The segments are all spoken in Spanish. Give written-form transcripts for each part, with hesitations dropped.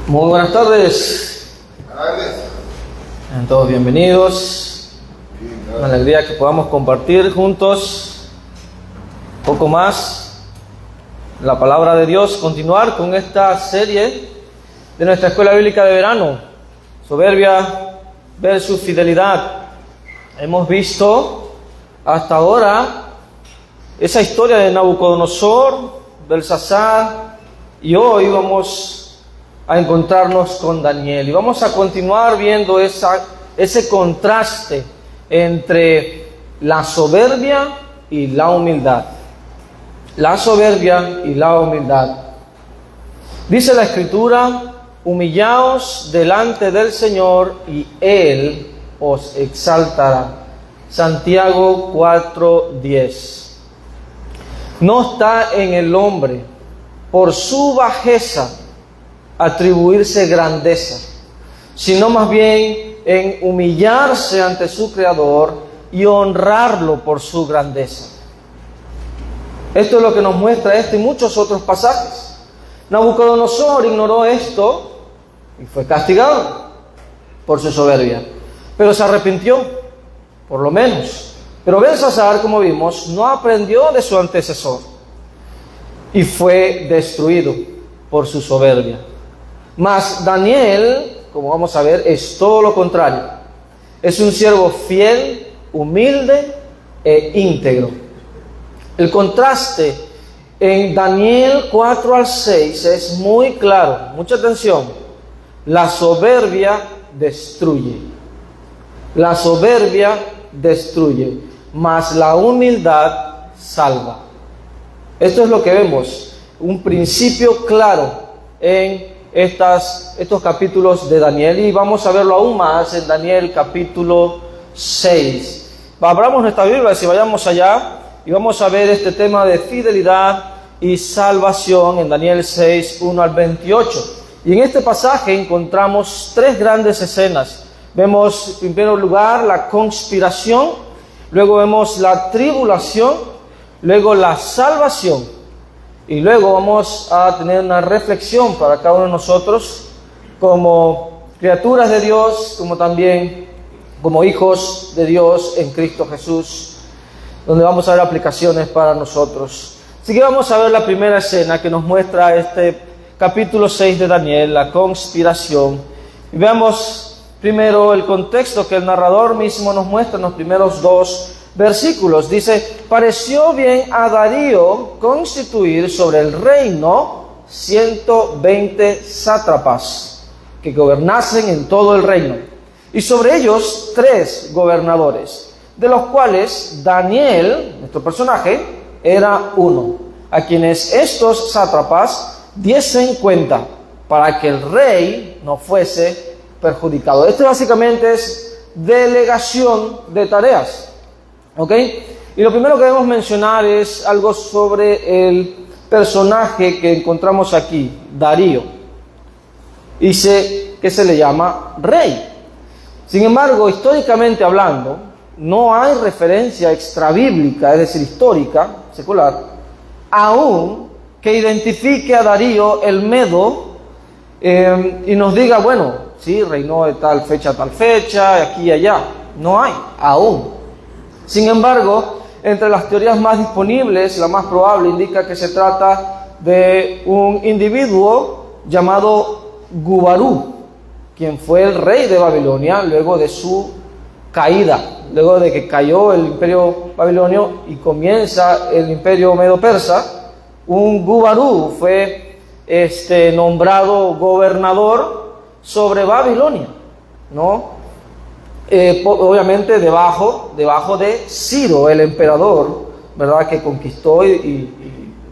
Muy buenas tardes. Sean todos bienvenidos. Una alegría que podamos compartir juntos un poco más la palabra de Dios, continuar con esta serie de nuestra escuela bíblica de verano, soberbia versus fidelidad. Hemos visto hasta ahora esa historia de Nabucodonosor, Belsasar, y hoy vamos a encontrarnos con Daniel y vamos a continuar viendo ese contraste entre la soberbia y la humildad. La soberbia y la humildad. Dice la Escritura: humillaos delante del Señor y Él os exaltará. Santiago 4:10. No está en el hombre, por su bajeza, atribuirse grandeza, sino más bien en humillarse ante su Creador y honrarlo por su grandeza. Esto es lo que nos muestra este y muchos otros pasajes. Nabucodonosor ignoró esto y fue castigado por su soberbia, pero se arrepintió, por lo menos. Pero Belsasar, como vimos, no aprendió de su antecesor y fue destruido por su soberbia. Mas Daniel, como vamos a ver, es todo lo contrario. Es un siervo fiel, humilde e íntegro. El contraste en Daniel 4 al 6 es muy claro. Mucha atención. La soberbia destruye. La soberbia destruye, mas la humildad salva. Esto es lo que vemos, un principio claro en estos capítulos de Daniel, y vamos a verlo aún más en Daniel capítulo 6. Abramos nuestra Biblia y vayamos allá y vamos a ver este tema de fidelidad y salvación en Daniel 6, 1 al 28. Y en este pasaje encontramos tres grandes escenas. Vemos en primer lugar la conspiración, luego vemos la tribulación, luego la salvación. Y luego vamos a tener una reflexión para cada uno de nosotros como criaturas de Dios, como también como hijos de Dios en Cristo Jesús, donde vamos a ver aplicaciones para nosotros. Así que vamos a ver la primera escena que nos muestra este capítulo 6 de Daniel, la conspiración. Y veamos primero el contexto que el narrador mismo nos muestra en los primeros dos versículos. Dice: pareció bien a Darío constituir sobre el reino 120 sátrapas que gobernasen en todo el reino, y sobre ellos 3 gobernadores, de los cuales Daniel, nuestro personaje, era uno, a quienes estos sátrapas diesen cuenta, para que el rey no fuese perjudicado. Esto básicamente es delegación de tareas. ¿Ok? Y lo primero que debemos mencionar es algo sobre el personaje que encontramos aquí, Darío. Dice que se le llama rey. Sin embargo, históricamente hablando, no hay referencia extrabíblica, es decir, histórica, secular, aún que identifique a Darío el Medo y nos diga, bueno, sí, reinó de tal fecha a tal fecha, aquí y allá. No hay, aún. Sin embargo, entre las teorías más disponibles, la más probable indica que se trata de un individuo llamado Gubarú, quien fue el rey de Babilonia luego de su caída, luego de que cayó el imperio babilonio y comienza el imperio medo-persa. Un Gubarú fue nombrado gobernador sobre Babilonia, ¿no? Obviamente debajo de Ciro, el emperador, ¿verdad?, que conquistó y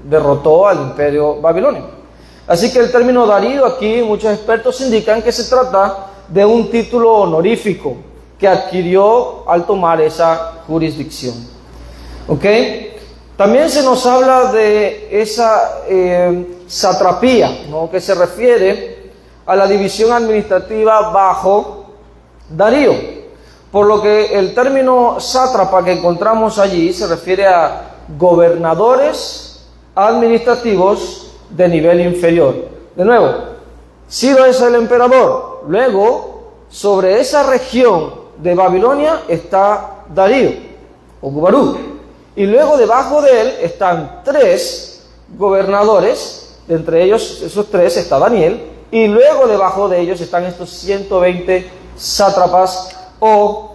derrotó al imperio babilonio. Así que el término Darío aquí, muchos expertos indican que se trata de un título honorífico que adquirió al tomar esa jurisdicción. ¿Ok? También se nos habla de esa satrapía, ¿no?, que se refiere a la división administrativa bajo Darío. Por lo que el término sátrapa que encontramos allí se refiere a gobernadores administrativos de nivel inferior. De nuevo, Ciro es el emperador. Luego, sobre esa región de Babilonia está Darío, o Baruch. Y luego debajo de él están 3 gobernadores. Entre ellos, esos 3, está Daniel. Y luego debajo de ellos están estos 120 sátrapas o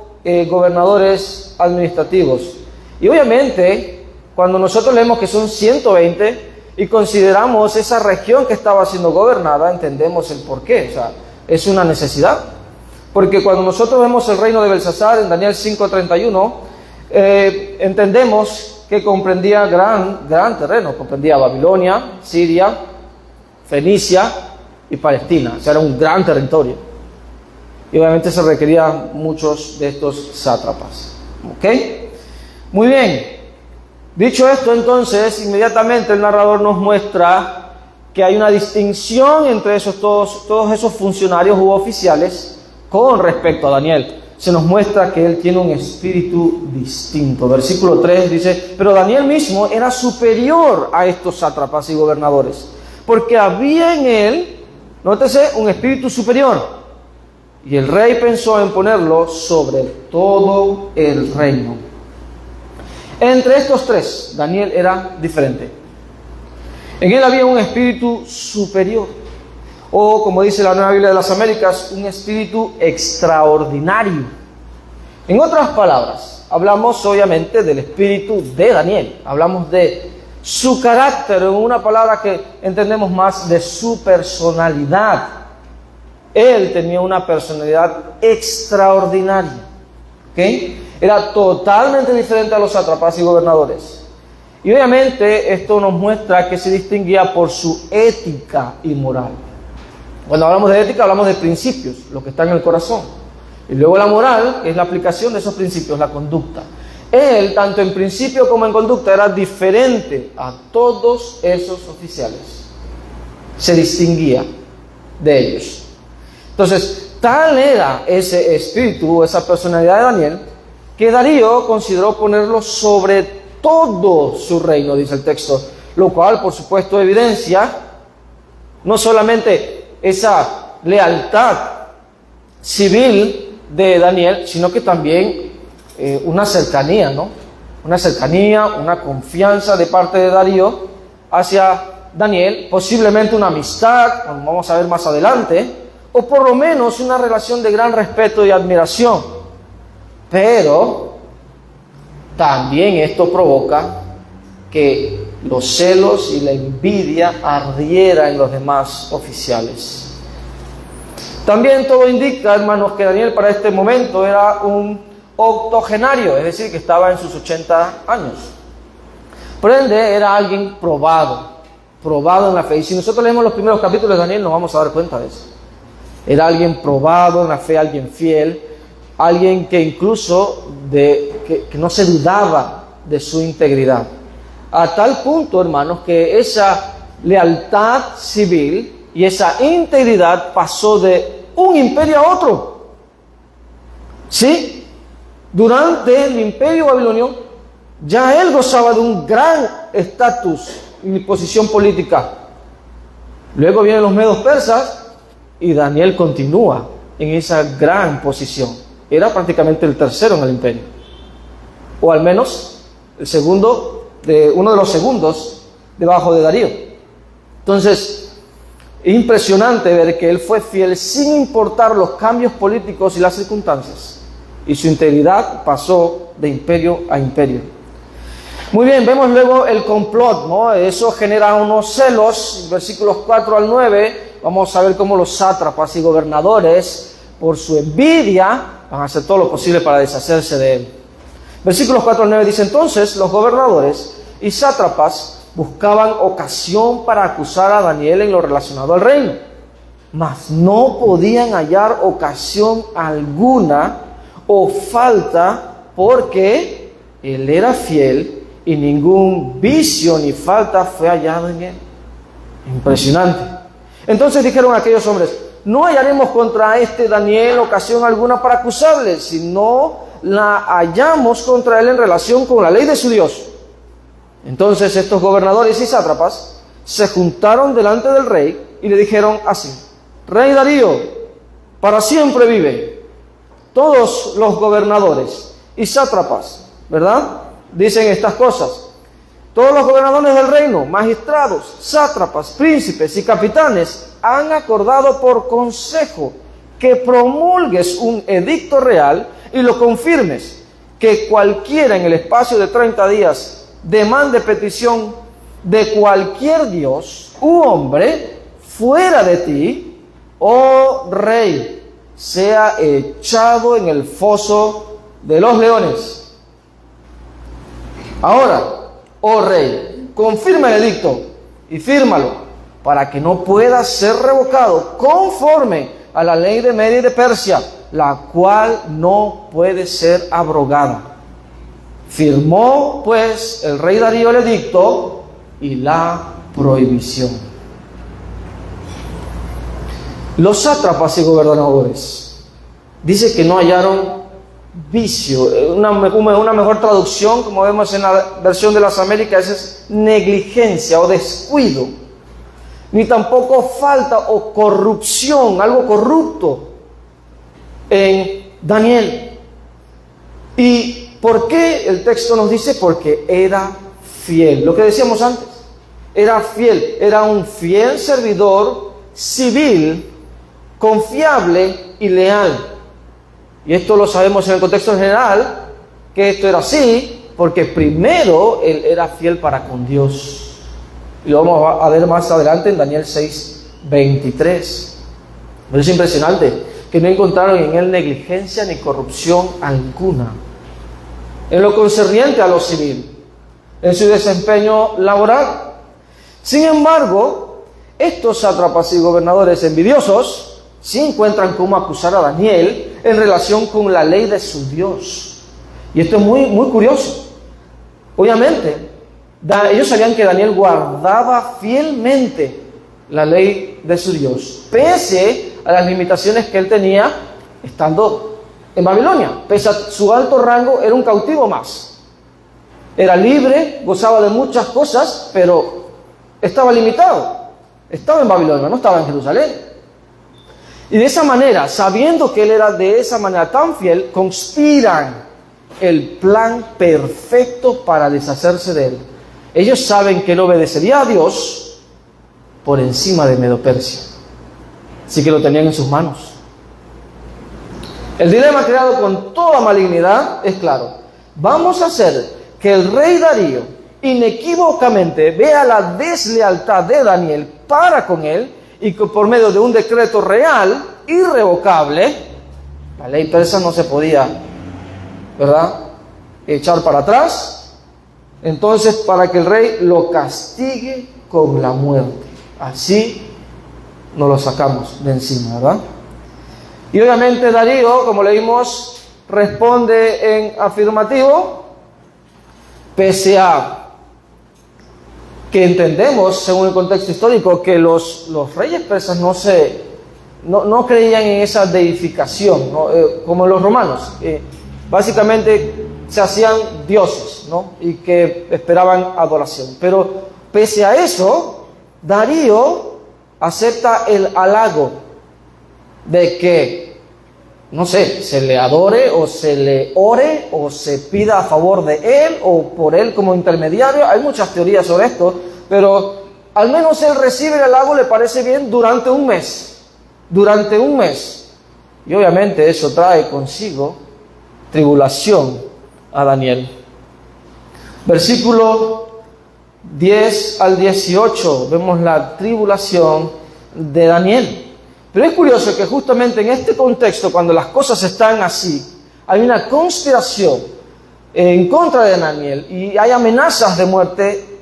gobernadores administrativos. Y obviamente, cuando nosotros leemos que son 120 y consideramos esa región que estaba siendo gobernada, entendemos el porqué. O sea, es una necesidad. Porque cuando nosotros vemos el reino de Belsasar en Daniel 5:31, entendemos que comprendía gran terreno. Comprendía Babilonia, Siria, Fenicia y Palestina. O sea, era un gran territorio. Y obviamente se requerían muchos de estos sátrapas. ¿Ok? Muy bien. Dicho esto, entonces, inmediatamente el narrador nos muestra que hay una distinción entre todos esos funcionarios u oficiales con respecto a Daniel. Se nos muestra que él tiene un espíritu distinto. Versículo 3 dice, pero Daniel mismo era superior a estos sátrapas y gobernadores, porque había en él, nótese, un espíritu superior. Y el rey pensó en ponerlo sobre todo el reino. Entre estos 3, Daniel era diferente. En él había un espíritu superior, o como dice la Nueva Biblia de las Américas, un espíritu extraordinario. En otras palabras, hablamos obviamente del espíritu de Daniel, hablamos de su carácter, en una palabra que entendemos más, de su personalidad. Él tenía una personalidad extraordinaria, ¿ok? Era totalmente diferente a los sátrapas y gobernadores. Y obviamente esto nos muestra que se distinguía por su ética y moral. Cuando hablamos de ética, hablamos de principios, lo que está en el corazón. Y luego la moral, que es la aplicación de esos principios, la conducta. Él, tanto en principio como en conducta, era diferente a todos esos oficiales. Se distinguía de ellos. Entonces, tal era ese espíritu, esa personalidad de Daniel, que Darío consideró ponerlo sobre todo su reino, dice el texto, lo cual, por supuesto, evidencia no solamente esa lealtad civil de Daniel, sino que también una cercanía, ¿no? Una cercanía, una confianza de parte de Darío hacia Daniel, posiblemente una amistad, como vamos a ver más adelante, o por lo menos una relación de gran respeto y admiración. Pero también esto provoca que los celos y la envidia ardiera en los demás oficiales. También todo indica, hermanos, que Daniel para este momento era un octogenario, es decir, que estaba en sus 80 años. Por ende, era alguien probado en la fe. Y si nosotros leemos los primeros capítulos de Daniel, nos vamos a dar cuenta de eso. Era alguien probado en la fe, alguien fiel, alguien que incluso que no se dudaba de su integridad. A tal punto, hermanos, que esa lealtad civil y esa integridad pasó de un imperio a otro. ¿Sí? Durante el imperio babilonio, ya él gozaba de un gran estatus y posición política. Luego vienen los medos persas y Daniel continúa en esa gran posición. Era prácticamente el tercero en el imperio, o al menos uno de los segundos debajo de Darío. Entonces, impresionante ver que él fue fiel sin importar los cambios políticos y las circunstancias, y su integridad pasó de imperio a imperio. Muy bien, vemos luego el complot, ¿no? Eso genera unos celos, versículos 4 al 9, vamos a ver cómo los sátrapas y gobernadores, por su envidia, van a hacer todo lo posible para deshacerse de él. Versículos 4 al 9 dice, entonces los gobernadores y sátrapas buscaban ocasión para acusar a Daniel en lo relacionado al reino, mas no podían hallar ocasión alguna o falta, porque él era fiel y ningún vicio ni falta fue hallado en él. Impresionante. Entonces dijeron aquellos hombres, no hallaremos contra este Daniel ocasión alguna para acusarle, si no la hallamos contra él en relación con la ley de su Dios. Entonces estos gobernadores y sátrapas se juntaron delante del rey y le dijeron así, Rey Darío, para siempre vive. Todos los gobernadores y sátrapas, ¿verdad?, dicen estas cosas. Todos los gobernadores del reino, magistrados, sátrapas, príncipes y capitanes han acordado por consejo que promulgues un edicto real y lo confirmes, que cualquiera en el espacio de 30 días demande petición de cualquier dios u hombre fuera de ti, oh rey, sea echado en el foso de los leones. Ahora, oh rey, confirma el edicto y fírmalo para que no pueda ser revocado conforme a la ley de Media y de Persia, la cual no puede ser abrogada. Firmó pues el rey Darío el edicto y la prohibición. Los sátrapas y gobernadores dice que no hallaron vicio. Una mejor traducción, como vemos en la versión de las Américas, es negligencia o descuido, ni tampoco falta o corrupción, algo corrupto en Daniel. ¿Y por qué el texto nos dice? Porque era fiel. Lo que decíamos antes, era fiel, era un fiel servidor civil, confiable y leal. Y esto lo sabemos en el contexto general, que esto era así, porque primero él era fiel para con Dios. Y lo vamos a ver más adelante en Daniel 6:23. Pero es impresionante que no encontraron en él negligencia ni corrupción alguna en lo concerniente a lo civil, en su desempeño laboral. Sin embargo, estos sátrapas y gobernadores envidiosos sí encuentran cómo acusar a Daniel en relación con la ley de su Dios. Y esto es muy curioso. Obviamente, ellos sabían que Daniel guardaba fielmente la ley de su Dios, pese a las limitaciones que él tenía estando en Babilonia. Pese a su alto rango, era un cautivo más. Era libre, gozaba de muchas cosas, pero estaba limitado. Estaba en Babilonia, no estaba en Jerusalén. Y de esa manera, sabiendo que él era de esa manera tan fiel, conspiran el plan perfecto para deshacerse de él. Ellos saben que él obedecería a Dios por encima de Medo-Persia. Así que lo tenían en sus manos. El dilema creado con toda malignidad es claro. Vamos a hacer que el rey Darío inequívocamente vea la deslealtad de Daniel para con él, y que por medio de un decreto real, irrevocable, la ley persa no se podía, ¿verdad?, echar para atrás. Entonces, para que el rey lo castigue con la muerte. Así nos lo sacamos de encima, ¿verdad? Y obviamente Darío, como leímos, responde en afirmativo, pese a que entendemos, según el contexto histórico, que los reyes persas no creían en esa deificación, ¿no? Como los romanos. Básicamente se hacían dioses, ¿no?, y que esperaban adoración. Pero pese a eso, Darío acepta el halago de que, no sé, se le adore o se le ore o se pida a favor de él o por él como intermediario. Hay muchas teorías sobre esto, pero al menos él recibe el halago, le parece bien, durante un mes. Durante un mes. Y obviamente eso trae consigo tribulación a Daniel. Versículo 10 al 18, vemos la tribulación de Daniel. Pero es curioso que justamente en este contexto, cuando las cosas están así, hay una conspiración en contra de Daniel y hay amenazas de muerte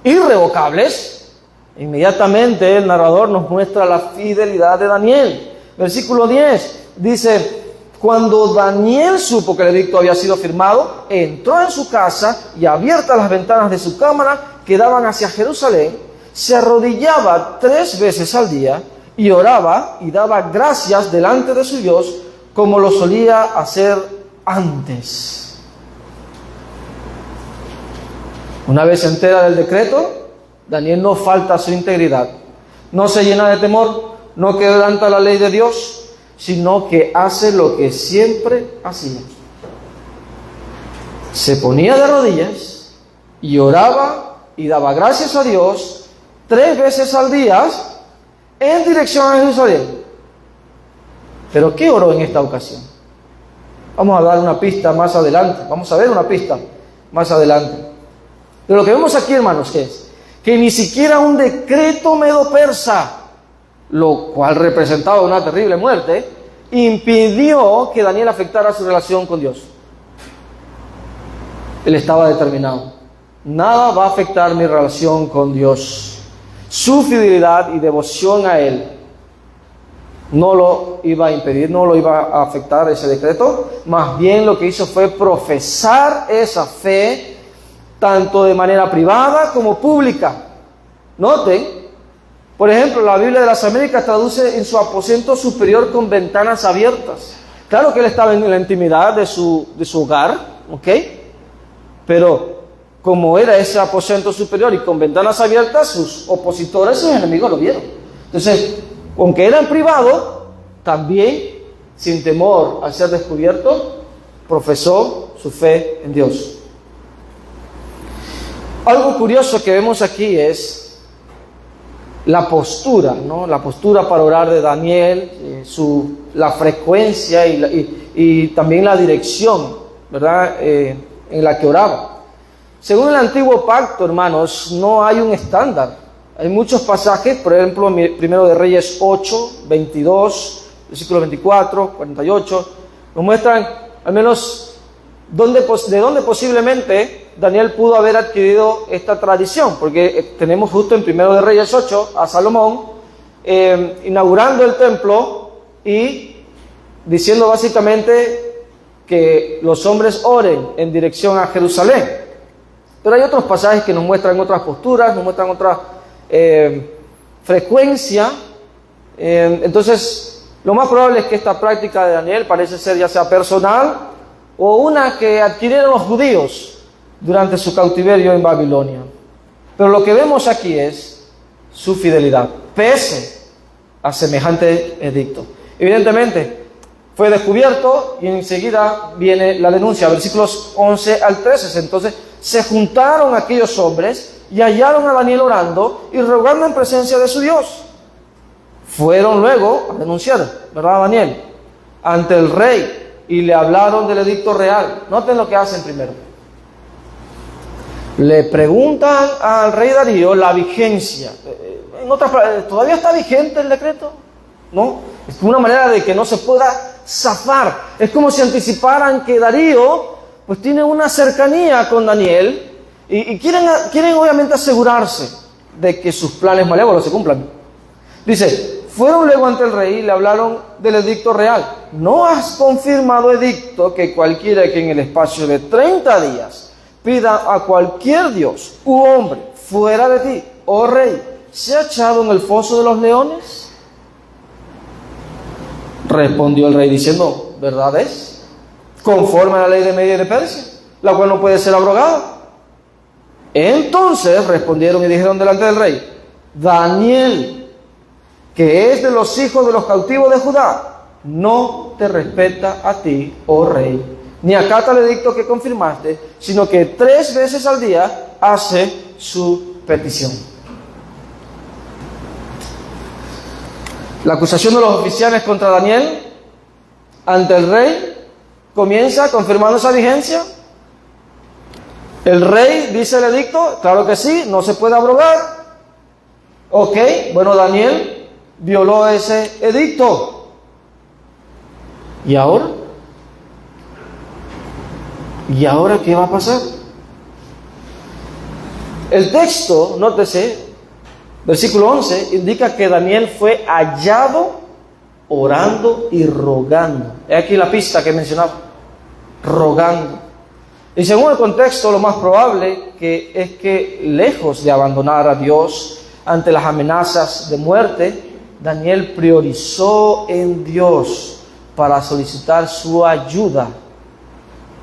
irrevocables. Inmediatamente el narrador nos muestra la fidelidad de Daniel. Versículo 10 dice: cuando Daniel supo que el edicto había sido firmado, entró en su casa y, abiertas las ventanas de su cámara que daban hacia Jerusalén, se arrodillaba 3 veces al día y oraba y daba gracias delante de su Dios, como lo solía hacer antes. Una vez se entera del decreto, Daniel no falta a su integridad, no se llena de temor, no quebranta la ley de Dios, sino que hace lo que siempre hacía. Se ponía de rodillas y oraba y daba gracias a Dios 3 veces al día en dirección a Jerusalén. ¿Pero qué oró en esta ocasión? Vamos a dar una pista más adelante. Vamos a ver una pista más adelante. Pero lo que vemos aquí, hermanos, ¿qué es? Que ni siquiera un decreto medo-persa, lo cual representaba una terrible muerte, impidió que Daniel afectara su relación con Dios. Él estaba determinado. Nada va a afectar mi relación con Dios. Su fidelidad y devoción a Él no lo iba a impedir, no lo iba a afectar ese decreto. Más bien lo que hizo fue profesar esa fe, tanto de manera privada como pública. Noten, por ejemplo, la Biblia de las Américas traduce en su aposento superior con ventanas abiertas. Claro que él estaba en la intimidad de su hogar, ¿ok? Pero como era ese aposento superior y con ventanas abiertas, sus opositores, sus enemigos lo vieron. Entonces, aunque era en privado, también, sin temor a ser descubierto, profesó su fe en Dios. Algo curioso que vemos aquí es la postura, ¿no? La postura para orar de Daniel, la frecuencia y también la dirección, ¿verdad? En la que oraba. Según el antiguo pacto, hermanos, no hay un estándar. Hay muchos pasajes, por ejemplo, primero de Reyes 8, 22, versículo 24, 48, nos muestran al menos de dónde posiblemente Daniel pudo haber adquirido esta tradición, porque tenemos justo en primero de Reyes 8 a Salomón inaugurando el templo y diciendo básicamente que los hombres oren en dirección a Jerusalén. Pero hay otros pasajes que nos muestran otras posturas, nos muestran otra frecuencia. Entonces, lo más probable es que esta práctica de Daniel parece ser ya sea personal o una que adquirieron los judíos durante su cautiverio en Babilonia. Pero lo que vemos aquí es su fidelidad, pese a semejante edicto. Evidentemente, fue descubierto y enseguida viene la denuncia, versículos 11 al 13. Entonces, se juntaron aquellos hombres y hallaron a Daniel orando y rogando en presencia de su Dios. Fueron luego a denunciar, ¿verdad, Daniel?, ante el rey y le hablaron del edicto real. Noten lo que hacen primero. Le preguntan al rey Darío la vigencia. ¿Todavía está vigente el decreto? ¿No? Es una manera de que no se pueda zafar. Es como si anticiparan que Darío pues tiene una cercanía con Daniel y quieren obviamente asegurarse de que sus planes malévolos se cumplan. Dice, fueron luego ante el rey y le hablaron del edicto real. ¿No has confirmado, edicto, que cualquiera que en el espacio de 30 días pida a cualquier dios u hombre fuera de ti, oh rey, sea echado en el foso de los leones? Respondió el rey diciendo, ¿verdad es? Conforme a la ley de Media y de Persia, la cual no puede ser abrogada. Entonces respondieron y dijeron delante del rey, Daniel, que es de los hijos de los cautivos de Judá, no te respeta a ti, oh rey, ni acata el edicto que confirmaste, sino que 3 veces al día hace su petición. La acusación de los oficiales contra Daniel ante el rey comienza confirmando esa vigencia. El rey dice el edicto, claro que sí, no se puede abrogar. Ok, bueno, Daniel violó ese edicto. ¿Y ahora? ¿Y ahora qué va a pasar? El texto, nótese, versículo 11, indica que Daniel fue hallado orando y rogando. Es aquí la pista que mencionaba, rogando. Y según el contexto, lo más probable es que lejos de abandonar a Dios ante las amenazas de muerte, Daniel priorizó en Dios para solicitar su ayuda,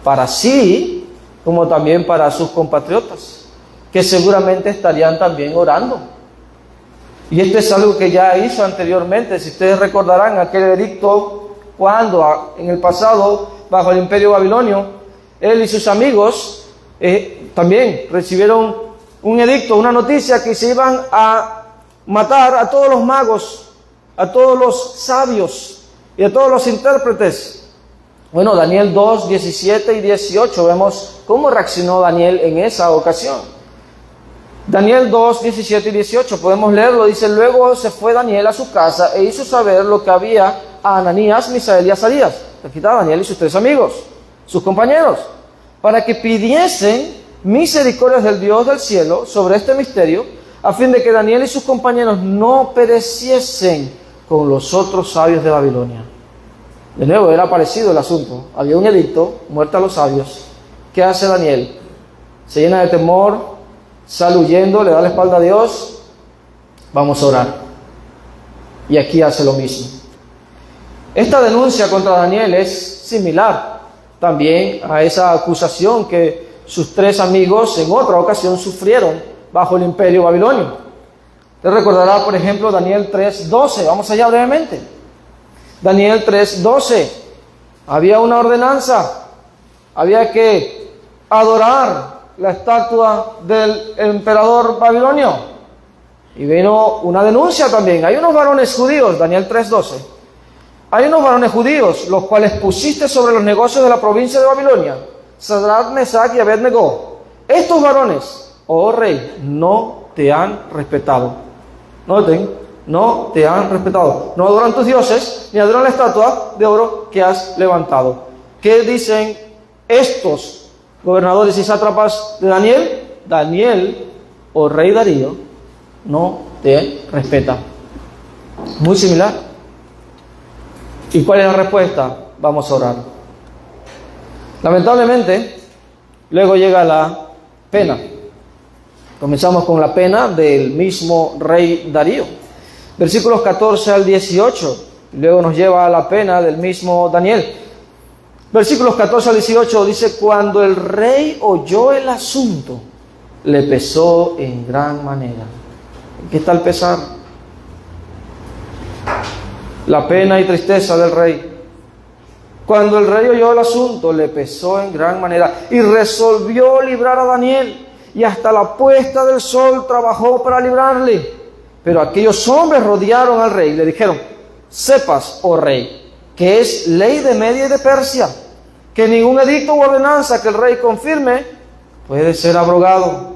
para sí, como también para sus compatriotas, que seguramente estarían también orando. Y esto es algo que ya hizo anteriormente. Si ustedes recordarán aquel edicto cuando en el pasado, bajo el imperio babilonio, él y sus amigos también recibieron un edicto, una noticia que se iban a matar a todos los magos, a todos los sabios y a todos los intérpretes. Bueno, Daniel 2, 17 y 18, vemos cómo reaccionó Daniel en esa ocasión. Daniel 2, 17 y 18, podemos leerlo, dice: luego se fue Daniel a su casa e hizo saber lo que había a Ananías, Misael y Azarías. Aquí está Daniel y sus 3 amigos, sus compañeros, para que pidiesen misericordias del Dios del cielo sobre este misterio, a fin de que Daniel y sus compañeros no pereciesen con los otros sabios de Babilonia. De nuevo, era parecido el asunto. Había un edicto, muerte a los sabios. ¿Qué hace Daniel? Se llena de temor, sale huyendo, le da la espalda a Dios. Vamos a orar. Y aquí hace lo mismo. Esta denuncia contra Daniel es similar también a esa acusación que sus 3 amigos en otra ocasión sufrieron bajo el imperio babilonio. Te recordará, por ejemplo, Daniel 3:12. Vamos allá brevemente. Daniel 3:12. Había una ordenanza. Había que adorar la estatua del emperador babilonio. Y vino una denuncia también. Hay unos varones judíos, Daniel 3:12. Hay unos varones judíos, los cuales pusiste sobre los negocios de la provincia de Babilonia, Sadrach, Mesach y Abednego. Estos varones, oh rey, no te han respetado. Noten, no te han respetado. No adoran tus dioses, ni adoran la estatua de oro que has levantado. ¿Qué dicen estos gobernadores y sátrapas de Daniel? Daniel, oh rey Darío, no te respeta. Muy similar. ¿Y cuál es la respuesta? Vamos a orar. Lamentablemente, luego llega la pena. Comenzamos con la pena del mismo rey Darío. Versículos 14 al 18. Luego nos lleva a la pena del mismo Daniel. Versículos 14 al 18 dice: cuando el rey oyó el asunto, le pesó en gran manera. ¿Qué está el pesar? La pena y tristeza del rey. Cuando el rey oyó el asunto, le pesó en gran manera y resolvió librar a Daniel, y hasta la puesta del sol trabajó para librarle. Pero aquellos hombres rodearon al rey y le dijeron: sepas, oh rey, que es ley de Media y de Persia, que ningún edicto u ordenanza que el rey confirme puede ser abrogado.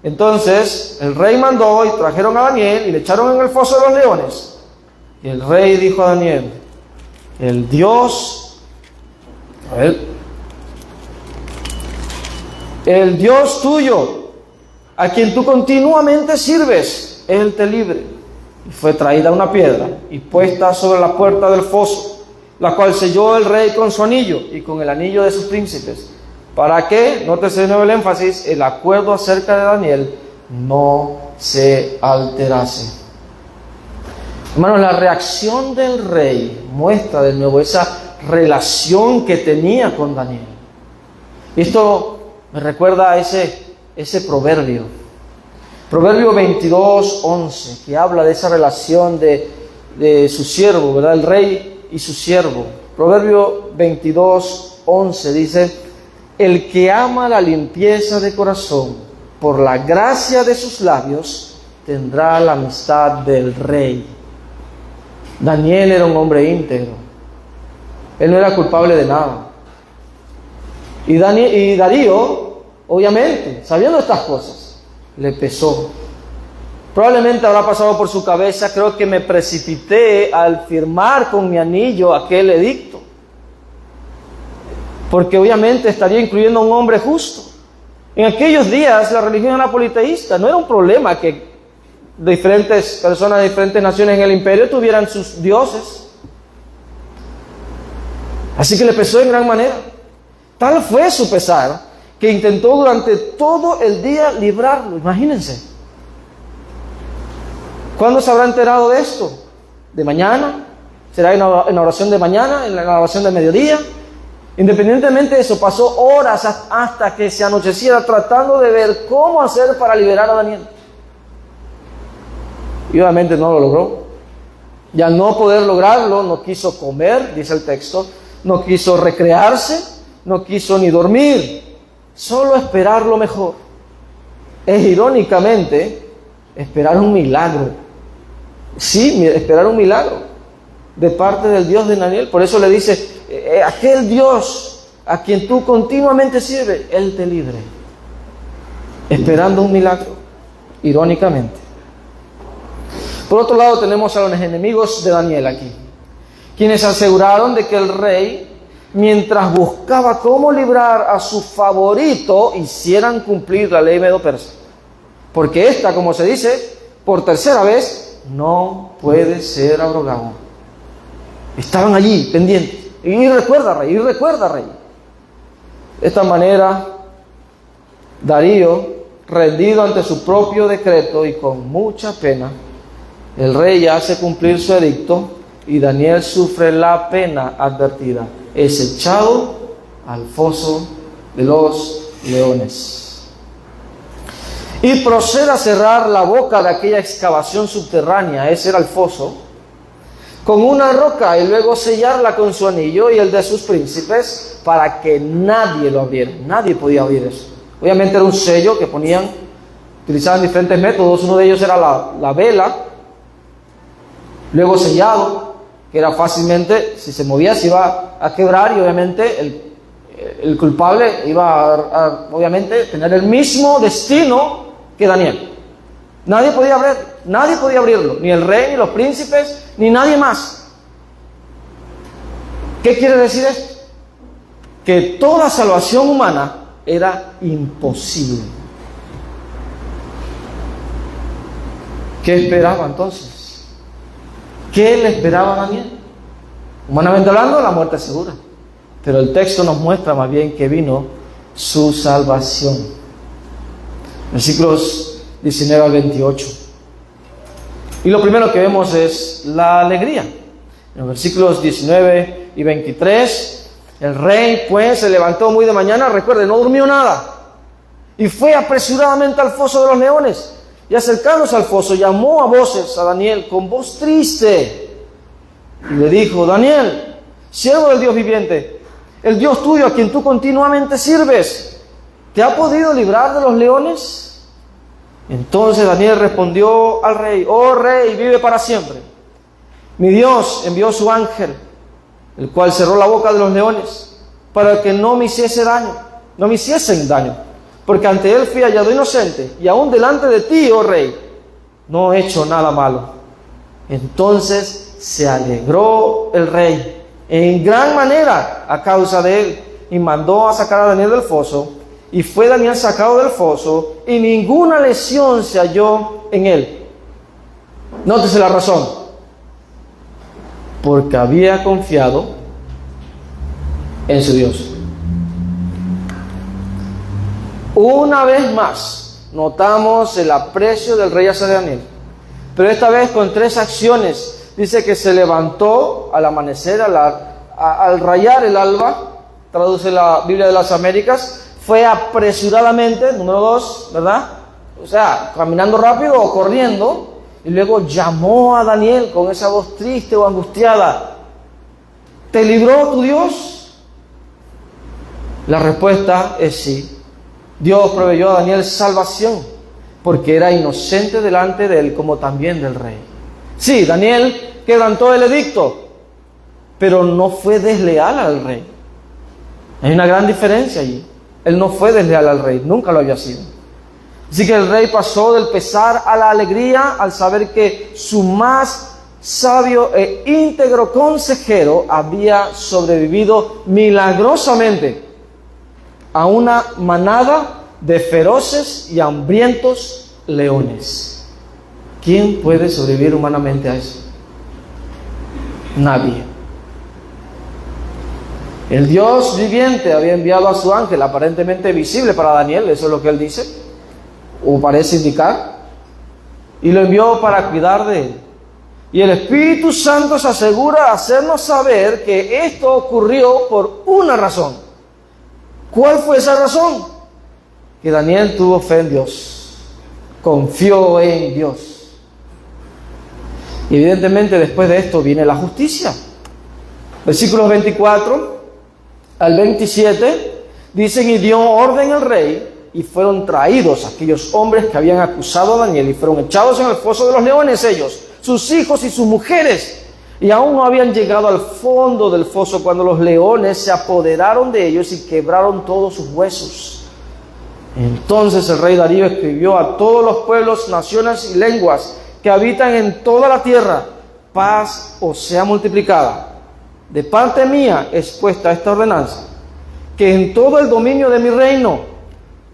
Entonces el rey mandó y trajeron a Daniel y le echaron en el foso de los leones. Y el rey dijo a Daniel: el Dios tuyo, a quien tú continuamente sirves, Él te libre. Y fue traída una piedra y puesta sobre la puerta del foso, la cual selló el rey con su anillo y con el anillo de sus príncipes, para que, nótese de nuevo el énfasis, el acuerdo acerca de Daniel no se alterase. Hermanos, la reacción del rey muestra de nuevo esa relación que tenía con Daniel. Y esto me recuerda a ese proverbio. Proverbio 22:11, que habla de esa relación de su siervo, ¿verdad? El rey y su siervo. Proverbio 22:11 dice: el que ama la limpieza de corazón, por la gracia de sus labios, tendrá la amistad del rey. Daniel era un hombre íntegro. Él no era culpable de nada. Y Darío, obviamente, sabiendo estas cosas, le pesó. Probablemente habrá pasado por su cabeza: creo que me precipité al firmar con mi anillo aquel edicto, porque obviamente estaría incluyendo a un hombre justo. En aquellos días la religión era politeísta. No era un problema que diferentes personas de diferentes naciones en el imperio tuvieran sus dioses. Así que le pesó en gran manera. Tal fue su pesar que intentó durante todo el día librarlo. Imagínense. ¿Cuándo se habrá enterado de esto? ¿De mañana? ¿Será en la oración de mañana? ¿En la oración de mediodía? Independientemente de eso, pasó horas hasta que se anocheciera tratando de ver cómo hacer para liberar a Daniel. Y obviamente no lo logró. Y al no poder lograrlo, no quiso comer, dice el texto, no quiso recrearse, no quiso ni dormir, solo esperar lo mejor. Es irónicamente esperar un milagro. Sí, esperar un milagro de parte del Dios de Daniel. Por eso le dice, aquel Dios a quien tú continuamente sirves, Él te libre. Esperando un milagro, irónicamente. Por otro lado tenemos a los enemigos de Daniel aquí, quienes aseguraron de que el rey, mientras buscaba cómo librar a su favorito, hicieran cumplir la ley medo-persa. Porque esta, como se dice, por tercera vez, no puede ser abrogada. Estaban allí, pendientes. Y recuerda, rey, y recuerda, rey. De esta manera, Darío, rendido ante su propio decreto y con mucha pena, el rey hace cumplir su edicto y Daniel sufre la pena advertida. Es echado al foso de los leones. Y procede a cerrar la boca de aquella excavación subterránea, ese era el foso, con una roca y luego sellarla con su anillo y el de sus príncipes para que nadie lo abriera. Nadie podía abrir eso. Obviamente era un sello que ponían, utilizaban diferentes métodos. Uno de ellos era la vela, luego sellado, que era fácilmente, si se movía, se iba a quebrar y obviamente el culpable iba a obviamente tener el mismo destino que Daniel. Nadie podía abrirlo, ni el rey, ni los príncipes, ni nadie más. ¿Qué quiere decir esto? Que toda salvación humana era imposible. ¿Qué esperaba entonces? ¿Qué le esperaba a Daniel? Humanamente hablando, la muerte segura. Pero el texto nos muestra más bien que vino su salvación. Versículos 19 al 28. Y lo primero que vemos es la alegría. En los versículos 19 y 23, el rey pues se levantó muy de mañana, recuerde, no durmió nada, y fue apresuradamente al foso de los leones. Y acercándose al foso, llamó a voces a Daniel con voz triste, y le dijo: Daniel, siervo del Dios viviente, el Dios tuyo a quien tú continuamente sirves, ¿te ha podido librar de los leones? Entonces Daniel respondió al rey: oh rey, vive para siempre. Mi Dios envió su ángel, el cual cerró la boca de los leones, para que no me hiciesen daño, porque ante él fui hallado inocente, y aún delante de ti, oh rey, no he hecho nada malo. Entonces se alegró el rey en gran manera a causa de él, y mandó a sacar a Daniel del foso. Y fue Daniel sacado del foso, y ninguna lesión se halló en él. Nótese la razón: porque había confiado en su Dios. Una vez más notamos el aprecio del rey hacia Daniel, pero esta vez con 3 acciones. Dice que se levantó al amanecer, al rayar el alba, traduce la Biblia de las Américas. Fue apresuradamente, número 2, ¿verdad? O sea, caminando rápido o corriendo, y luego llamó a Daniel con esa voz triste o angustiada: ¿te libró tu Dios? La respuesta es sí. Dios proveyó a Daniel salvación, porque era inocente delante de él, como también del rey. Sí, Daniel quebrantó el edicto, pero no fue desleal al rey. Hay una gran diferencia allí. Él no fue desleal al rey, nunca lo había sido. Así que el rey pasó del pesar a la alegría al saber que su más sabio e íntegro consejero había sobrevivido milagrosamente a una manada de feroces y hambrientos leones. ¿Quién puede sobrevivir humanamente a eso? Nadie. El Dios viviente había enviado a su ángel, aparentemente visible para Daniel, eso es lo que él dice, o parece indicar, y lo envió para cuidar de él. Y el Espíritu Santo se asegura de hacernos saber que esto ocurrió por una razón. ¿Cuál fue esa razón? Que Daniel tuvo fe en Dios, confió en Dios. Y evidentemente después de esto viene la justicia. Versículos 24 al 27 dicen: y dio orden el rey, y fueron traídos aquellos hombres que habían acusado a Daniel, y fueron echados en el foso de los leones ellos, sus hijos y sus mujeres. Y aún no habían llegado al fondo del foso cuando los leones se apoderaron de ellos y quebraron todos sus huesos. Entonces el rey Darío escribió a todos los pueblos, naciones y lenguas que habitan en toda la tierra: paz os sea multiplicada. De parte mía es puesta esta ordenanza, que en todo el dominio de mi reino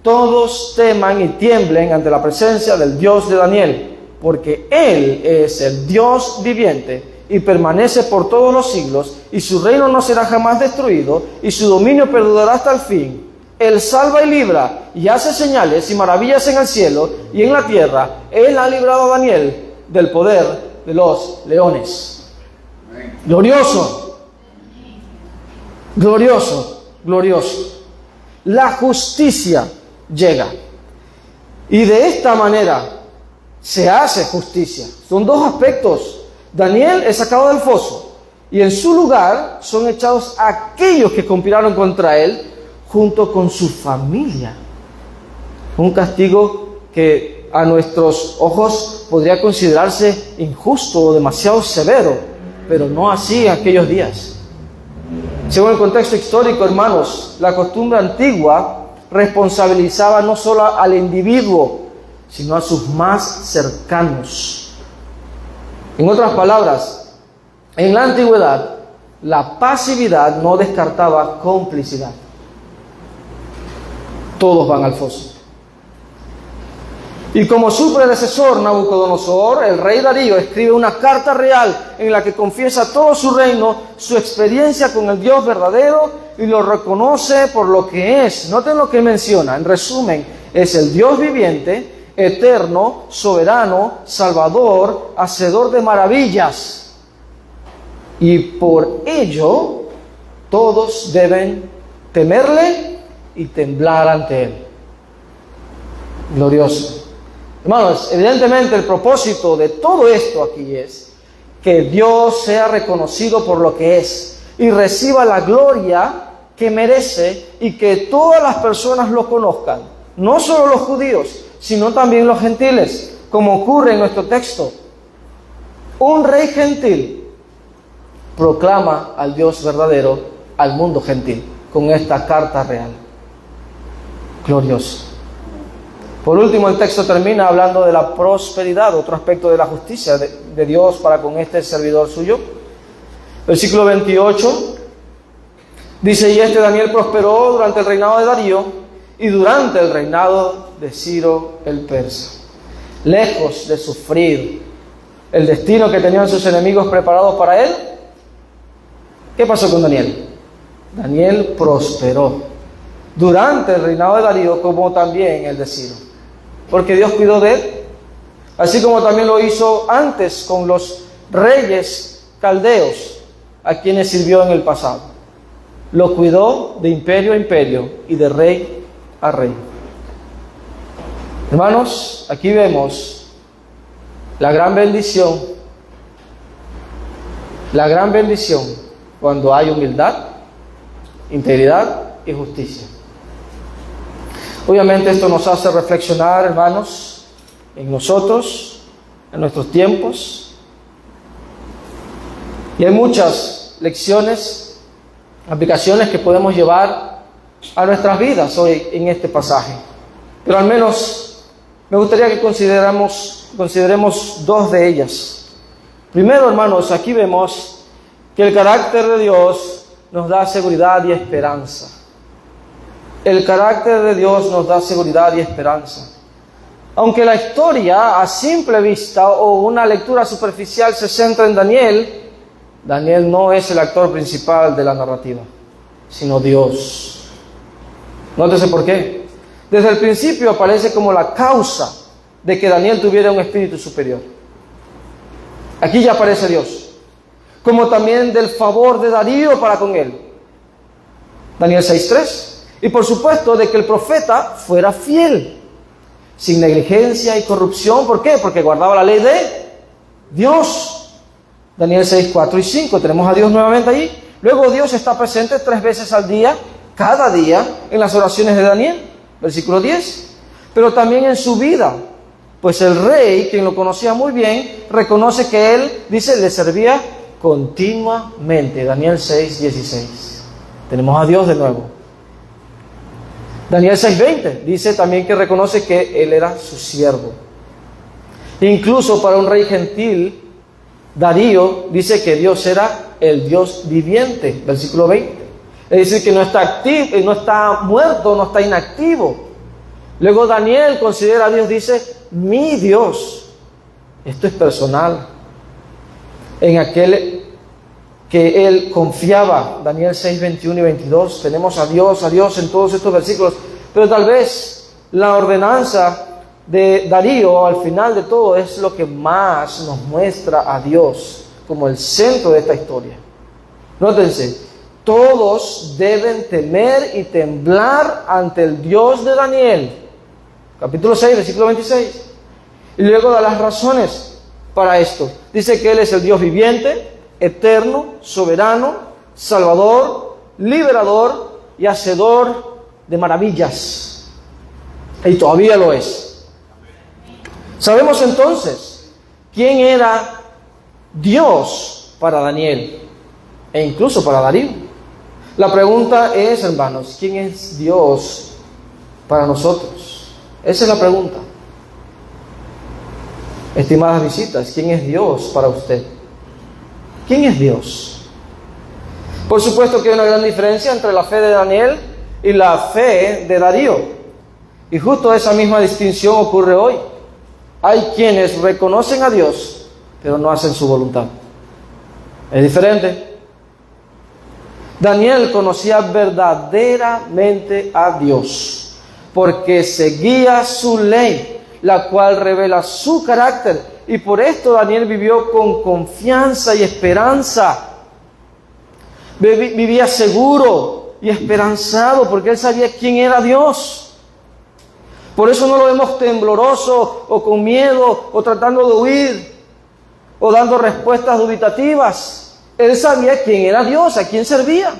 todos teman y tiemblen ante la presencia del Dios de Daniel, porque Él es el Dios viviente y permanece por todos los siglos, y su reino no será jamás destruido, y su dominio perdurará hasta el fin. Él salva y libra, y hace señales y maravillas en el cielo y en la tierra. Él ha librado a Daniel del poder de los leones. Glorioso, glorioso, glorioso. La justicia llega. Y de esta manera se hace justicia. Son dos aspectos. Daniel es sacado del foso, y en su lugar son echados aquellos que conspiraron contra él, junto con su familia. Un castigo que a nuestros ojos podría considerarse injusto o demasiado severo, pero no así en aquellos días. Según el contexto histórico, hermanos, la costumbre antigua responsabilizaba no solo al individuo, sino a sus más cercanos. En otras palabras, en la antigüedad, la pasividad no descartaba complicidad. Todos van al foso. Y como su predecesor Nabucodonosor, el rey Darío escribe una carta real en la que confiesa todo su reino, su experiencia con el Dios verdadero, y lo reconoce por lo que es. Noten lo que menciona. En resumen, es el Dios viviente, eterno, soberano, salvador, hacedor de maravillas. Y por ello, todos deben temerle y temblar ante Él. Glorioso. Hermanos, evidentemente el propósito de todo esto aquí es que Dios sea reconocido por lo que es y reciba la gloria que merece, y que todas las personas lo conozcan, no solo los judíos, sino también los gentiles, como ocurre en nuestro texto. Un rey gentil proclama al Dios verdadero al mundo gentil con esta carta real. Glorioso. Por último, el texto termina hablando de la prosperidad, otro aspecto de la justicia de Dios para con este servidor suyo. Versículo 28 dice: y este Daniel prosperó durante el reinado de Darío y durante el reinado de Ciro el persa. Lejos de sufrir el destino que tenían sus enemigos preparados para él, ¿qué pasó con Daniel? Daniel prosperó durante el reinado de Darío, como también el de Ciro, porque Dios cuidó de él, así como también lo hizo antes con los reyes caldeos a quienes sirvió en el pasado. Lo cuidó de imperio a imperio y de rey a rey. Hermanos, aquí vemos la gran bendición cuando hay humildad, integridad y justicia. Obviamente esto nos hace reflexionar, hermanos, en nosotros, en nuestros tiempos. Y hay muchas lecciones, aplicaciones que podemos llevar a nuestras vidas hoy en este pasaje. Pero al menos me gustaría que consideremos dos de ellas. Primero, hermanos, aquí vemos que el carácter de Dios nos da seguridad y esperanza. El carácter de Dios nos da seguridad y esperanza. Aunque la historia a simple vista o una lectura superficial se centra en Daniel, Daniel no es el actor principal de la narrativa, sino Dios. Nótese por qué. Desde el principio aparece como la causa de que Daniel tuviera un espíritu superior. Aquí ya aparece Dios, como también del favor de Darío para con él. Daniel 6:3. Y por supuesto de que el profeta fuera fiel, sin negligencia y corrupción. ¿Por qué? Porque guardaba la ley de Dios. Daniel 6, 4 y 5. Tenemos a Dios nuevamente allí. Luego Dios está presente 3 veces al día, cada día, en las oraciones de Daniel. Versículo 10. Pero también en su vida. Pues el rey, quien lo conocía muy bien, reconoce que él, dice, le servía continuamente. Daniel 6, 16. Tenemos a Dios de nuevo. Daniel 6:20 dice también que reconoce que él era su siervo. Incluso para un rey gentil, Darío dice que Dios era el Dios viviente. Versículo 20. Es decir, que no está activo, no está muerto, no está inactivo. Luego Daniel considera a Dios, dice, mi Dios. Esto es personal. En aquel que él confiaba, Daniel 6, 21 y 22, tenemos a Dios en todos estos versículos, pero tal vez la ordenanza de Darío al final de todo es lo que más nos muestra a Dios como el centro de esta historia. Nótense, todos deben temer y temblar ante el Dios de Daniel, capítulo 6, versículo 26, y luego da las razones para esto. Dice que Él es el Dios viviente, eterno, soberano, salvador, liberador y hacedor de maravillas. Y todavía lo es. Sabemos entonces quién era Dios para Daniel e incluso para Darío. La pregunta es, hermanos, ¿quién es Dios para nosotros? Esa es la pregunta. Estimadas visitas, ¿quién es Dios para usted? ¿Quién es Dios? Por supuesto que hay una gran diferencia entre la fe de Daniel y la fe de Darío. Y justo esa misma distinción ocurre hoy. Hay quienes reconocen a Dios, pero no hacen su voluntad. Es diferente. Daniel conocía verdaderamente a Dios, porque seguía su ley, la cual revela su carácter. Y por esto Daniel vivió con confianza y esperanza. Vivía seguro y esperanzado, porque él sabía quién era Dios. Por eso no lo vemos tembloroso o con miedo o tratando de huir o dando respuestas dubitativas. Él sabía quién era Dios, a quién servía.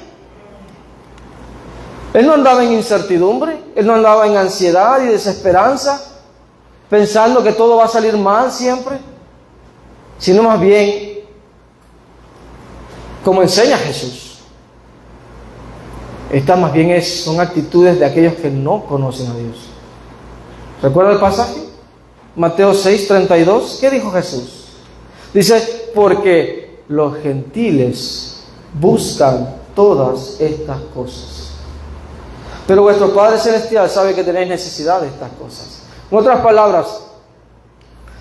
Él no andaba en incertidumbre, él no andaba en ansiedad y desesperanza, pensando que todo va a salir mal siempre, sino más bien, como enseña Jesús. Estas más bien son actitudes de aquellos que no conocen a Dios. ¿Recuerda el pasaje? Mateo 6, 32. ¿Qué dijo Jesús? Dice, porque los gentiles buscan todas estas cosas, pero vuestro Padre Celestial sabe que tenéis necesidad de estas cosas. En otras palabras,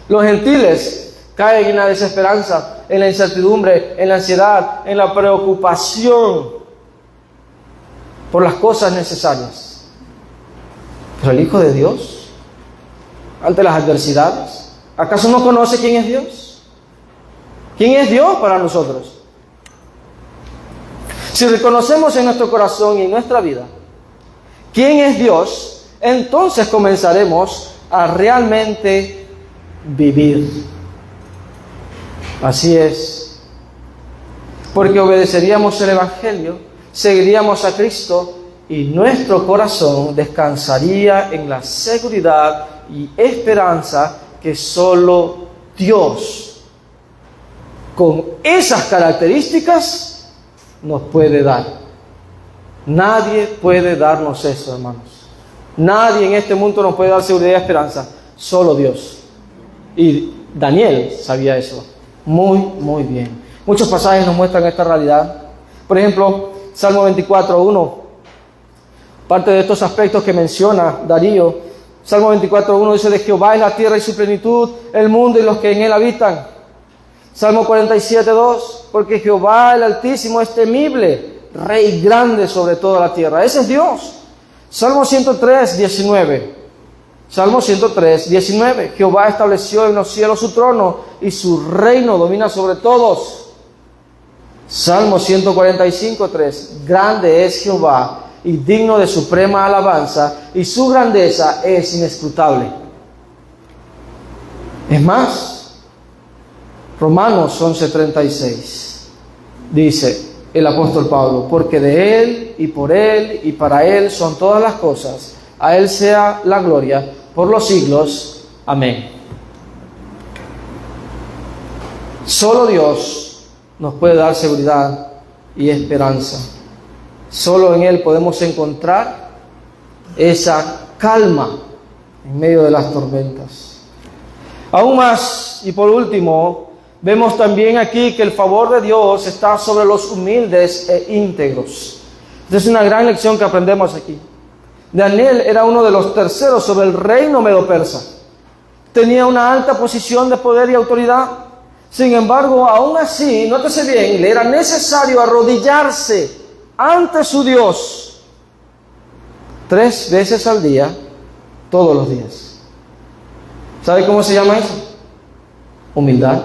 los gentiles caen en la desesperanza, en la incertidumbre, en la ansiedad, en la preocupación por las cosas necesarias. Pero el Hijo de Dios, ante las adversidades, ¿acaso no conoce quién es Dios? ¿Quién es Dios para nosotros? Si reconocemos en nuestro corazón y en nuestra vida quién es Dios, entonces comenzaremos a realmente vivir. Así es. Porque obedeceríamos el Evangelio, seguiríamos a Cristo y nuestro corazón descansaría en la seguridad y esperanza que solo Dios, con esas características, nos puede dar. Nadie puede darnos eso, hermanos. Nadie en este mundo nos puede dar seguridad y esperanza, solo Dios. Y Daniel sabía eso muy, muy bien. Muchos pasajes nos muestran esta realidad. Por ejemplo, Salmo 24:1, parte de estos aspectos que menciona Darío. Salmo 24:1 dice: de Jehová es la tierra y su plenitud, el mundo y los que en él habitan. Salmo 47:2, porque Jehová el Altísimo es temible, Rey grande sobre toda la tierra. Ese es Dios. Salmo 103:19. Salmo 103:19. Jehová estableció en los cielos su trono y su reino domina sobre todos. Salmo 145:3. Grande es Jehová y digno de suprema alabanza, y su grandeza es inescrutable. Es más, Romanos 11:36 dice el apóstol Pablo: porque de Él, y por Él, y para Él son todas las cosas. A Él sea la gloria por los siglos. Amén. Solo Dios nos puede dar seguridad y esperanza. Solo en Él podemos encontrar esa calma en medio de las tormentas. Aún más, y por último, vemos también aquí que el favor de Dios está sobre los humildes e íntegros. Esta es una gran lección que aprendemos aquí. Daniel era uno de los terceros sobre el reino medo-persa. Tenía una alta posición de poder y autoridad. Sin embargo, aún así, nótese bien, le era necesario arrodillarse ante su Dios 3 veces al día, todos los días. ¿Sabe cómo se llama eso? Humildad.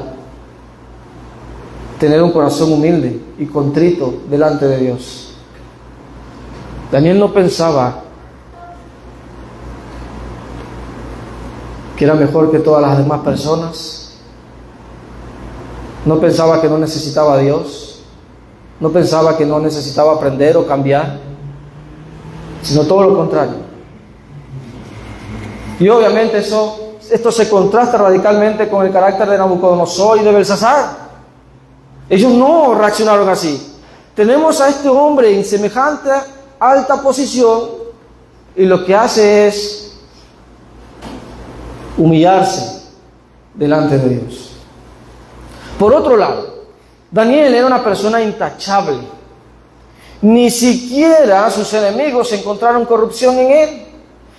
Tener un corazón humilde y contrito delante de Dios. Daniel no pensaba que era mejor que todas las demás personas. No pensaba que no necesitaba a Dios. No pensaba que no necesitaba aprender o cambiar, sino todo lo contrario. Y obviamente esto se contrasta radicalmente con el carácter de Nabucodonosor y de Belsasar. Ellos no reaccionaron así. Tenemos a este hombre en semejante alta posición y lo que hace es humillarse delante de Dios. Por otro lado, Daniel era una persona intachable. Ni siquiera sus enemigos encontraron corrupción en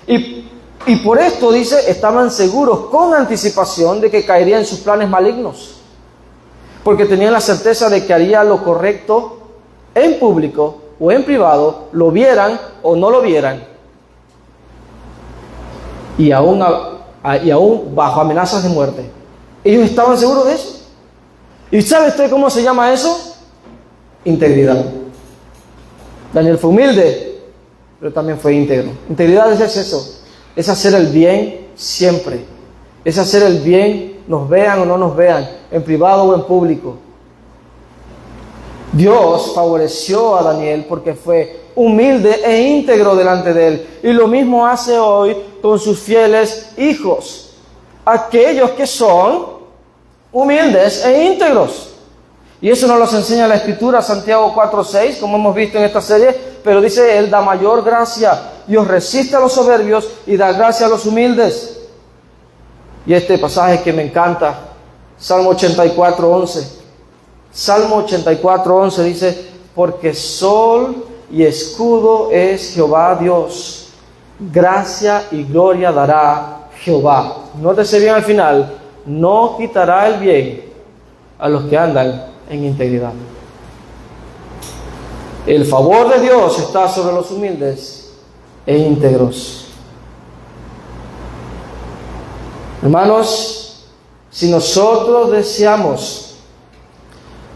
él. Y por esto, dice, estaban seguros con anticipación de que caería en sus planes malignos. Porque tenían la certeza de que haría lo correcto en público o en privado, lo vieran o no lo vieran. Y aún bajo amenazas de muerte. Ellos estaban seguros de eso. ¿Y sabe usted cómo se llama eso? Integridad. Daniel fue humilde, pero también fue íntegro. Integridad es eso, es hacer el bien siempre. Es hacer el bien, nos vean o no nos vean, en privado o en público. Dios favoreció a Daniel porque fue humilde e íntegro delante de él. Y lo mismo hace hoy con sus fieles hijos. Aquellos que son humildes e íntegros. Y eso nos lo enseña la Escritura, Santiago 4:6, como hemos visto en esta serie. Pero dice, Él da mayor gracia. Dios resiste a los soberbios y da gracia a los humildes. Y este pasaje que me encanta, Salmo 84:11. Salmo 84:11 dice, porque sol y escudo es Jehová Dios. Gracia y gloria dará Jehová. Nótese bien al final, no quitará el bien a los que andan en integridad. El favor de Dios está sobre los humildes e íntegros. Hermanos, si nosotros deseamos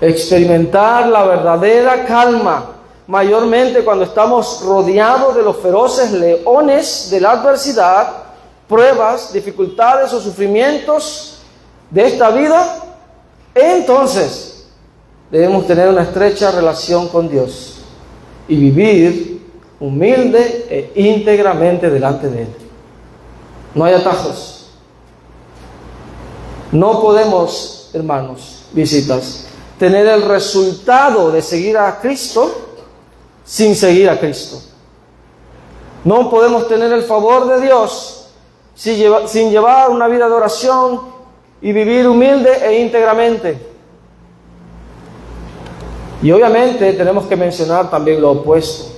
experimentar la verdadera calma, mayormente cuando estamos rodeados de los feroces leones de la adversidad, pruebas, dificultades o sufrimientos de esta vida, entonces debemos tener una estrecha relación con Dios y vivir humilde e íntegramente delante de Él. No hay atajos. No podemos, hermanos, visitas, tener el resultado de seguir a Cristo sin seguir a Cristo. No podemos tener el favor de Dios sin llevar una vida de oración y vivir humilde e íntegramente. Y obviamente tenemos que mencionar también lo opuesto,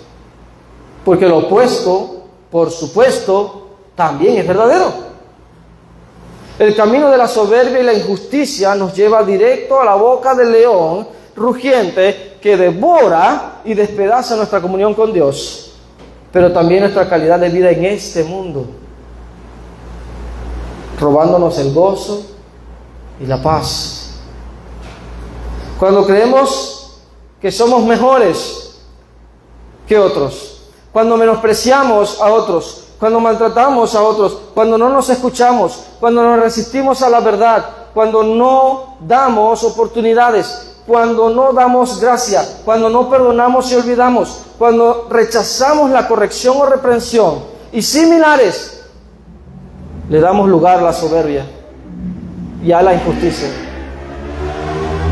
porque lo opuesto, por supuesto, también es verdadero. El camino de la soberbia y la injusticia nos lleva directo a la boca del león rugiente que devora y despedaza nuestra comunión con Dios, pero también nuestra calidad de vida en este mundo, robándonos el gozo y la paz. Cuando creemos que somos mejores que otros, cuando menospreciamos a otros, cuando maltratamos a otros, cuando no nos escuchamos, cuando nos resistimos a la verdad, cuando no damos oportunidades, cuando no damos gracia, cuando no perdonamos y olvidamos, cuando rechazamos la corrección o reprensión y similares, le damos lugar a la soberbia y a la injusticia.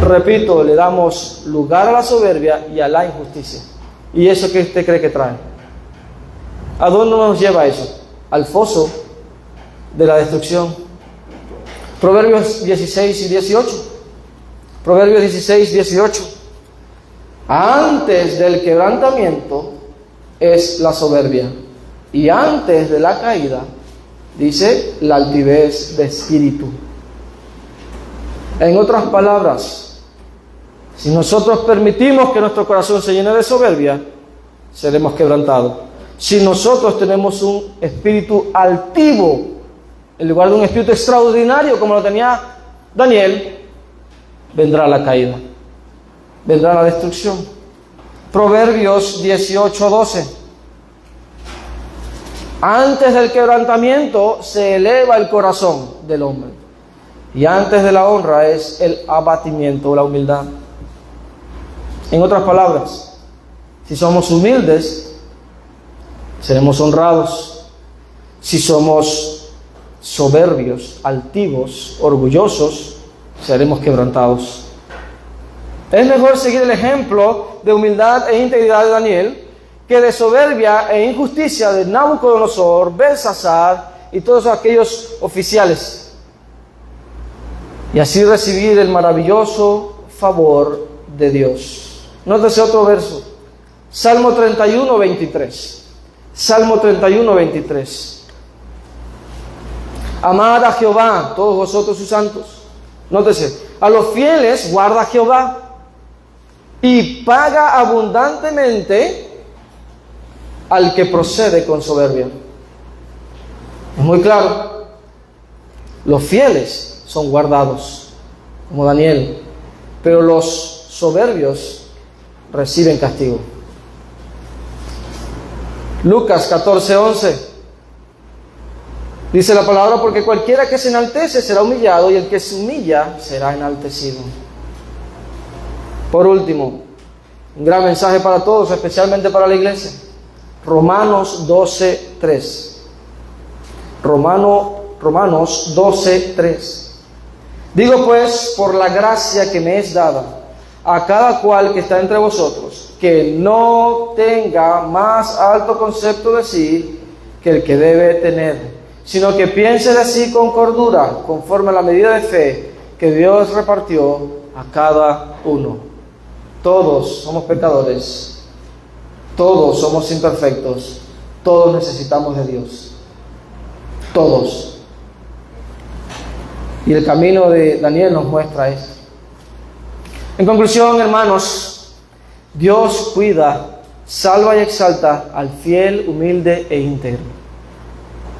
Repito, le damos lugar a la soberbia y a la injusticia. ¿Y eso qué usted cree que trae? ¿A dónde nos lleva eso? Al foso de la destrucción. Proverbios 16 y 18. Proverbios 16, 18. Antes del quebrantamiento es la soberbia, y antes de la caída, dice, la altivez de espíritu. En otras palabras, si nosotros permitimos que nuestro corazón se llene de soberbia, seremos quebrantados. Si nosotros tenemos un espíritu altivo, en lugar de un espíritu extraordinario como lo tenía Daniel, vendrá la caída, vendrá la destrucción. Proverbios 18:12. Antes del quebrantamiento se eleva el corazón del hombre, y antes de la honra es el abatimiento o la humildad. En otras palabras, si somos humildes, seremos honrados. Si somos soberbios, altivos, orgullosos, seremos quebrantados. Es mejor seguir el ejemplo de humildad e integridad de Daniel que de soberbia e injusticia de Nabucodonosor, Belsasar y todos aquellos oficiales, y así recibir el maravilloso favor de Dios. Nótese otro verso, Salmo 31, 23. Salmo 31, 23. Amad a Jehová, todos vosotros sus santos. Nótese, a los fieles guarda Jehová y paga abundantemente al que procede con soberbia. Es muy claro. Los fieles son guardados, como Daniel, pero los soberbios reciben castigo. Lucas 14:11. Dice la palabra, porque cualquiera que se enaltece será humillado, y el que se humilla será enaltecido. Por último, un gran mensaje para todos, especialmente para la iglesia. Romanos 12:3. Romanos 12:3. Digo pues, por la gracia que me es dada, a cada cual que está entre vosotros, que no tenga más alto concepto de sí que el que debe tener, sino que piense de sí con cordura, conforme a la medida de fe que Dios repartió a cada uno. Todos somos pecadores, todos somos imperfectos, todos necesitamos de Dios, todos. Y el camino de Daniel nos muestra esto. En conclusión, hermanos, Dios cuida, salva y exalta al fiel, humilde e íntegro.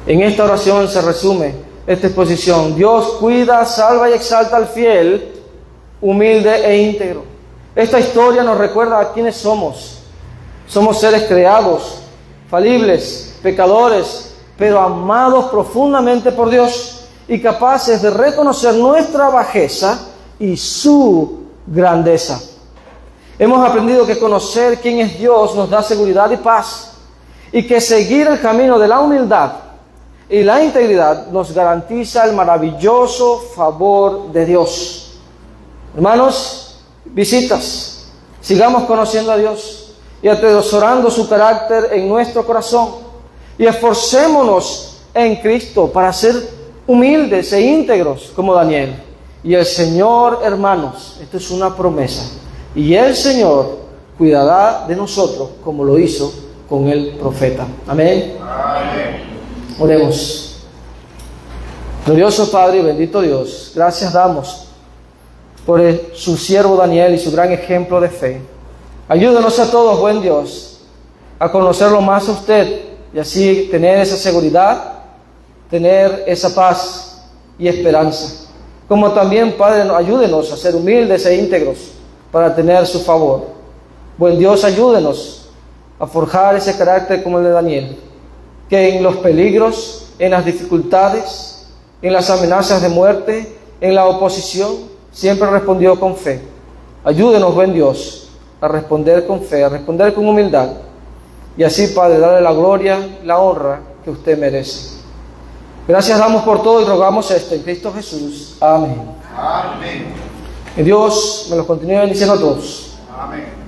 En esta oración se resume esta exposición. Dios cuida, salva y exalta al fiel, humilde e íntegro. Esta historia nos recuerda a quiénes somos. Somos seres creados, falibles, pecadores, pero amados profundamente por Dios y capaces de reconocer nuestra bajeza y su grandeza. Hemos aprendido que conocer quién es Dios nos da seguridad y paz, y que seguir el camino de la humildad y la integridad nos garantiza el maravilloso favor de Dios. Hermanos, visitas, sigamos conociendo a Dios y atesorando su carácter en nuestro corazón, y esforcémonos en Cristo para ser humildes e íntegros como Daniel. Y el Señor, hermanos, esto es una promesa, y el Señor cuidará de nosotros como lo hizo con el profeta. Amén. Amén. Oremos. Glorioso Padre y bendito Dios, gracias damos por su siervo Daniel y su gran ejemplo de fe. Ayúdanos a todos, buen Dios, a conocerlo más a usted y así tener esa seguridad, tener esa paz y esperanza. Como también, Padre, ayúdenos a ser humildes e íntegros para tener su favor. Buen Dios, ayúdenos a forjar ese carácter como el de Daniel, que en los peligros, en las dificultades, en las amenazas de muerte en la oposición, siempre respondió con fe. Ayúdenos, buen Dios, a responder con fe, a responder con humildad. Y así, Padre, darle la gloria y la honra que usted merece. Gracias damos por todo y rogamos esto en Cristo Jesús. Amén. Amén. Que Dios me los continúe bendiciendo a todos. Amén.